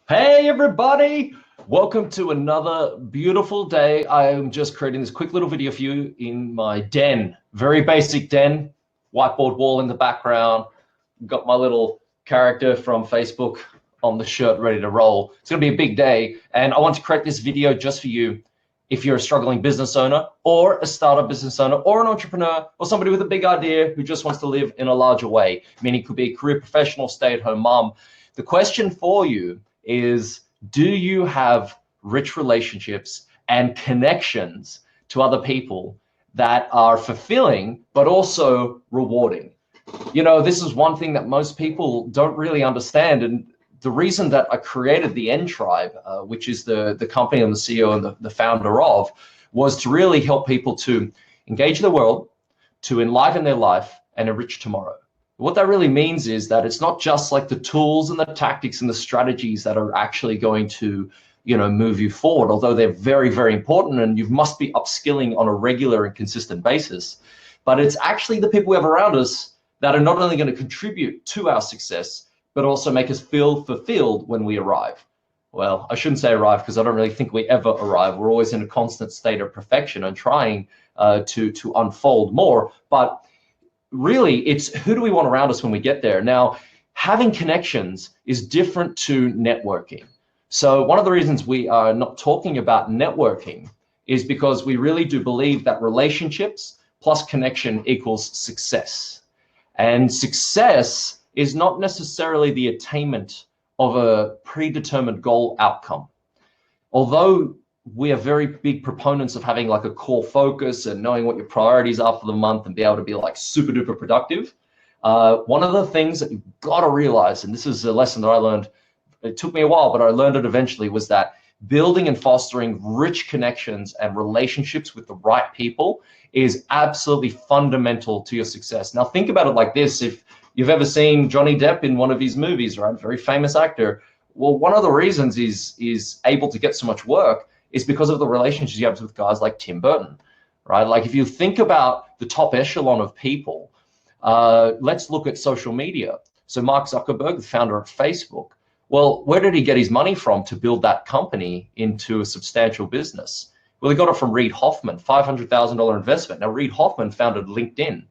Hey everybody! Welcome to another beautiful day. I am just creating this quick little video for you in my den. Very basic den, whiteboard wall in the background. Got my little character from Facebook on the shirt ready to roll. It's gonna be a big day, and I want to create this video just for you if you're a struggling business owner or a startup business owner or an entrepreneur or somebody with a big idea who just wants to live in a larger way, meaning it could be a career professional, stay-at-home mom. The question for you is, do you have rich relationships and connections to other people that are fulfilling but also rewarding? You know, this is one thing that most people don't really understand. And the reason that I created the N Tribe, which is the company I'm the CEO and the founder of, was to really help people to engage the world, to enliven their life and enrich tomorrow. What that really means is that it's not just like the tools and the tactics and the strategies that are actually going to, move you forward, although they're very, very important and you must be upskilling on a regular and consistent basis. But it's actually the people we have around us that are not only going to contribute to our success, but also make us feel fulfilled when we arrive. Well, I shouldn't say arrive because I don't really think we ever arrive. We're always in a constant state of perfection and trying to unfold more. But really, it's who do we want around us when we get there? Now, having connections is different to networking. So one of the reasons we are not talking about networking is because we really do believe that relationships plus connection equals success. And success is not necessarily the attainment of a predetermined goal outcome. Although we are very big proponents of having like a core focus and knowing what your priorities are for the month and be able to be like super duper productive. One of the things that you've got to realize, and this is a lesson that I learned, it took me a while, but I learned it eventually, was that building and fostering rich connections and relationships with the right people is absolutely fundamental to your success. Now think about it like this. If you've ever seen Johnny Depp in one of his movies, right? Very famous actor. Well, one of the reasons he's able to get so much work is because of the relationships he has with guys like Tim Burton, right? Like if you think about the top echelon of people, let's look at social media. So Mark Zuckerberg, the founder of Facebook, well, where did he get his money from to build that company into a substantial business? Well, he got it from Reid Hoffman, $500,000 investment. Now, Reid Hoffman founded LinkedIn.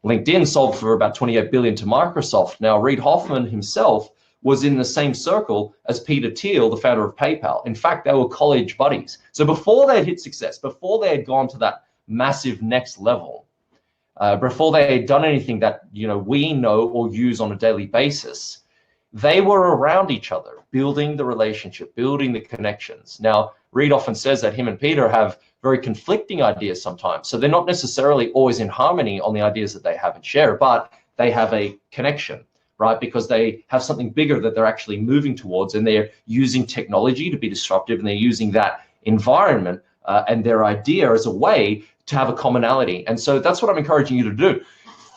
LinkedIn sold for about $28 billion to Microsoft. Now, Reid Hoffman himself was in the same circle as Peter Thiel, the founder of PayPal. In fact, they were college buddies. So before they had hit success, before they had gone to that massive next level, before they had done anything that we know or use on a daily basis, they were around each other, building the relationship, building the connections. Now, Reid often says that him and Peter have very conflicting ideas sometimes. So they're not necessarily always in harmony on the ideas that they have and share, but they have a connection, right? Because they have something bigger that they're actually moving towards, and they're using technology to be disruptive, and they're using that environment and their idea as a way to have a commonality. And so that's what I'm encouraging you to do.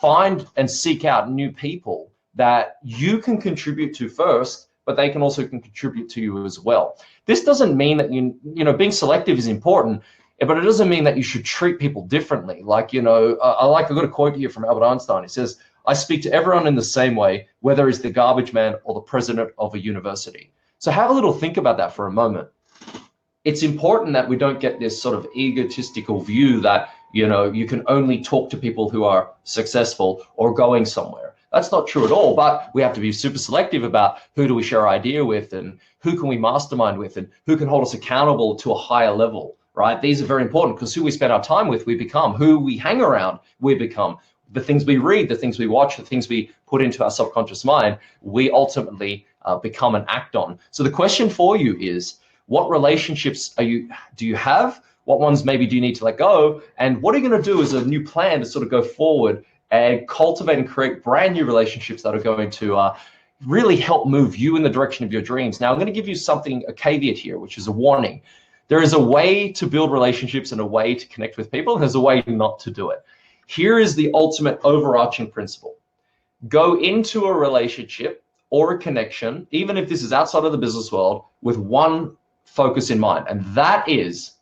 Find and seek out new people that you can contribute to first, but they can also contribute to you as well. This doesn't mean that being selective is important, but it doesn't mean that you should treat people differently. Like, I've got a quote here from Albert Einstein. He says, "I speak to everyone in the same way, whether he's the garbage man or the president of a university." So have a little think about that for a moment. It's important that we don't get this sort of egotistical view that, you can only talk to people who are successful or going somewhere. That's not true at all, but we have to be super selective about who do we share our idea with, and who can we mastermind with, and who can hold us accountable to a higher level, right? These are very important because who we spend our time with, we become. Who we hang around, we become. The things we read, the things we watch, the things we put into our subconscious mind, we ultimately become and act on. So the question for you is, what relationships do you have? What ones maybe do you need to let go? And what are you going to do as a new plan to sort of go forward and cultivate and create brand new relationships that are going to really help move you in the direction of your dreams? Now, I'm going to give you a caveat here, which is a warning. There is a way to build relationships and a way to connect with people, and there's a way not to do it. Here is the ultimate overarching principle. Go into a relationship or a connection, even if this is outside of the business world, with one focus in mind, and that is,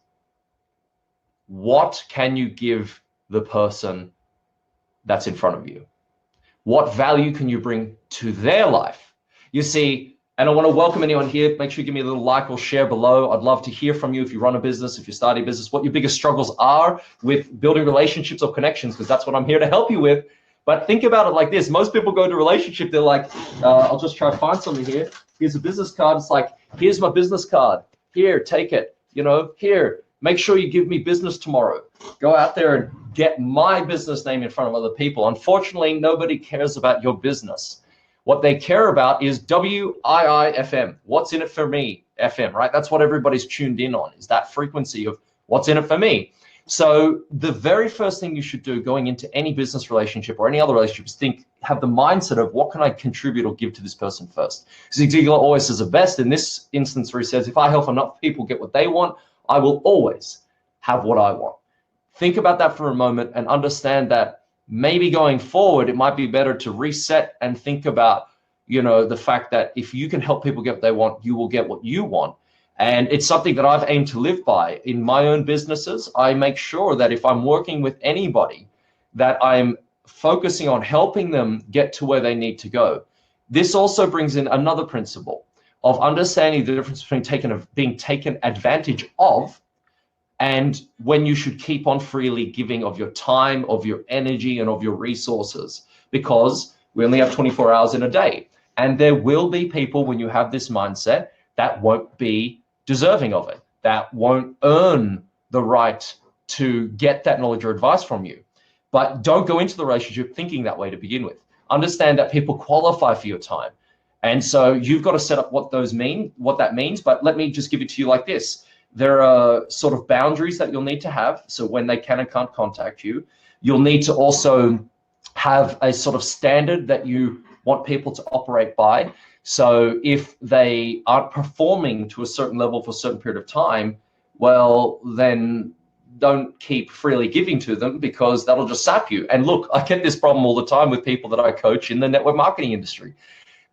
what can you give the person that's in front of you? What value can you bring to their life? You see, And I want to welcome anyone here. Make sure you give me a little like or share below. I'd love to hear from you if you run a business, if you're starting a business, what your biggest struggles are with building relationships or connections, because that's what I'm here to help you with. But think about it like this. Most people go into a relationship, they're like, I'll just try to find something here. Here's a business card. It's like, here's my business card. Here, take it. Here, make sure you give me business tomorrow. Go out there and get my business name in front of other people. Unfortunately, nobody cares about your business. What they care about is WIIFM, what's in it for me, FM, right? That's what everybody's tuned in on, is that frequency of what's in it for me. So the very first thing you should do going into any business relationship or any other relationship is have the mindset of what can I contribute or give to this person first. Zig Ziglar always says it best in this instance where he says, if I help enough people get what they want, I will always have what I want. Think about that for a moment and understand that maybe going forward, it might be better to reset and think about, the fact that if you can help people get what they want, you will get what you want. And it's something that I've aimed to live by in my own businesses. I make sure that if I'm working with anybody, that I'm focusing on helping them get to where they need to go. This also brings in another principle of understanding the difference between being taken advantage of and when you should keep on freely giving of your time, of your energy, and of your resources, because we only have 24 hours in a day. And there will be people, when you have this mindset, that won't be deserving of it, that won't earn the right to get that knowledge or advice from you. But don't go into the relationship thinking that way to begin with. Understand that people qualify for your time. And so you've got to set up what that means. But let me just give it to you like this. There are sort of boundaries that you'll need to have. So when they can and can't contact you, you'll need to also have a sort of standard that you want people to operate by. So if they aren't performing to a certain level for a certain period of time, well, then don't keep freely giving to them, because that'll just sap you. And look, I get this problem all the time with people that I coach in the network marketing industry.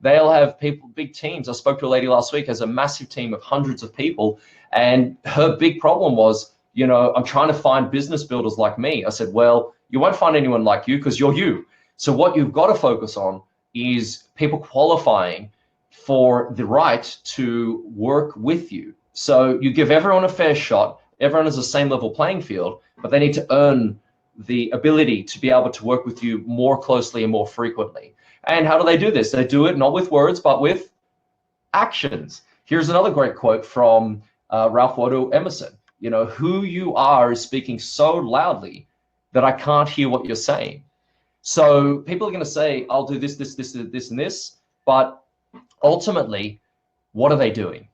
They'll have people, big teams. I spoke to a lady last week, has a massive team of hundreds of people. And her big problem was, I'm trying to find business builders like me. I said, well, you won't find anyone like you because you're you. So what you've got to focus on is people qualifying for the right to work with you. So you give everyone a fair shot. Everyone has the same level playing field, but they need to earn the ability to be able to work with you more closely and more frequently. And how do they do this? They do it not with words, but with actions. Here's another great quote from Ralph Waldo Emerson. Who you are is speaking so loudly that I can't hear what you're saying. So people are going to say, I'll do this, this, this, this, and this, but ultimately, what are they doing?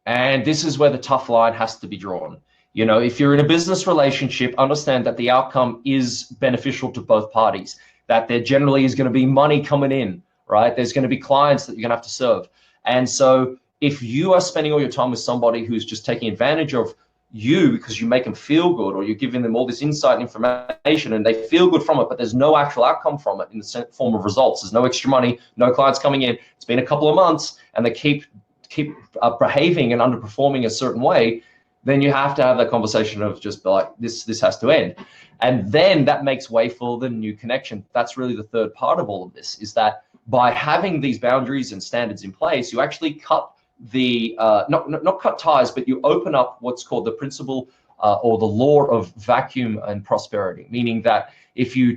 And this is where the tough line has to be drawn. If you're in a business relationship, understand that the outcome is beneficial to both parties, that there generally is going to be money coming in, right? There's going to be clients that you're going to have to serve. And so if you are spending all your time with somebody who's just taking advantage of you because you make them feel good, or you're giving them all this insight and information and they feel good from it, but there's no actual outcome from it in the form of results. There's no extra money, no clients coming in. It's been a couple of months and they keep behaving and underperforming a certain way. Then you have to have that conversation of just be like, this has to end. And then that makes way for the new connection. That's really the third part of all of this, is that by having these boundaries and standards in place, you actually cut the not cut ties, but you open up what's called the principle or the law of vacuum and prosperity, meaning that if you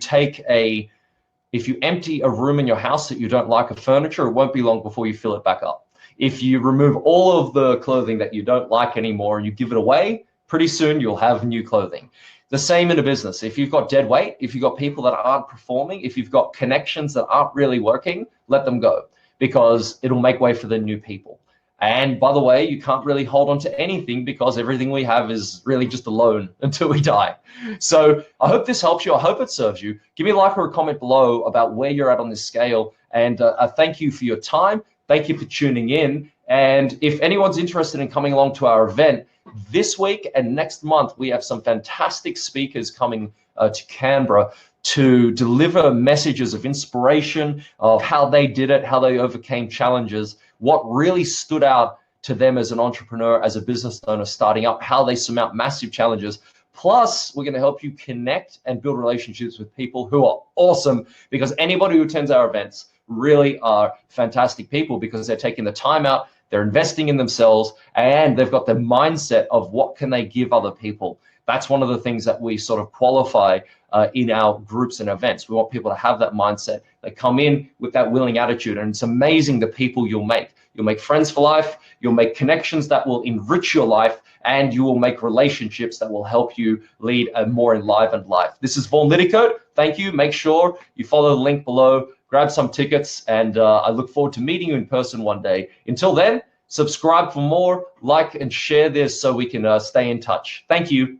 empty a room in your house that you don't like of furniture, it won't be long before you fill it back up. If you remove all of the clothing that you don't like anymore and you give it away, pretty soon you'll have new clothing. The same in a business. If you've got dead weight, if you've got people that aren't performing, if you've got connections that aren't really working, let them go, because it'll make way for the new people. And by the way, you can't really hold on to anything, because everything we have is really just a loan until we die. So I hope this helps you. I hope it serves you. Give me a like or a comment below about where you're at on this scale. And thank you for your time. Thank you for tuning in. And if anyone's interested in coming along to our event this week and next month, we have some fantastic speakers coming to Canberra to deliver messages of inspiration of how they did it, how they overcame challenges, what really stood out to them as an entrepreneur, as a business owner starting up, how they surmount massive challenges. Plus, we're going to help you connect and build relationships with people who are awesome, because anybody who attends our events really are fantastic people because they're taking the time out, they're investing in themselves, and they've got the mindset of what can they give other people. That's one of the things that we sort of qualify in our groups and events. We want people to have that mindset. They come in with that willing attitude, and it's amazing the people you'll make. You'll make friends for life, you'll make connections that will enrich your life, and you will make relationships that will help you lead a more enlivened life. This is Vaughan Liddycoat. Thank you. Make sure you follow the link below, grab some tickets, and I look forward to meeting you in person one day. Until then, subscribe for more, like and share this so we can stay in touch. Thank you.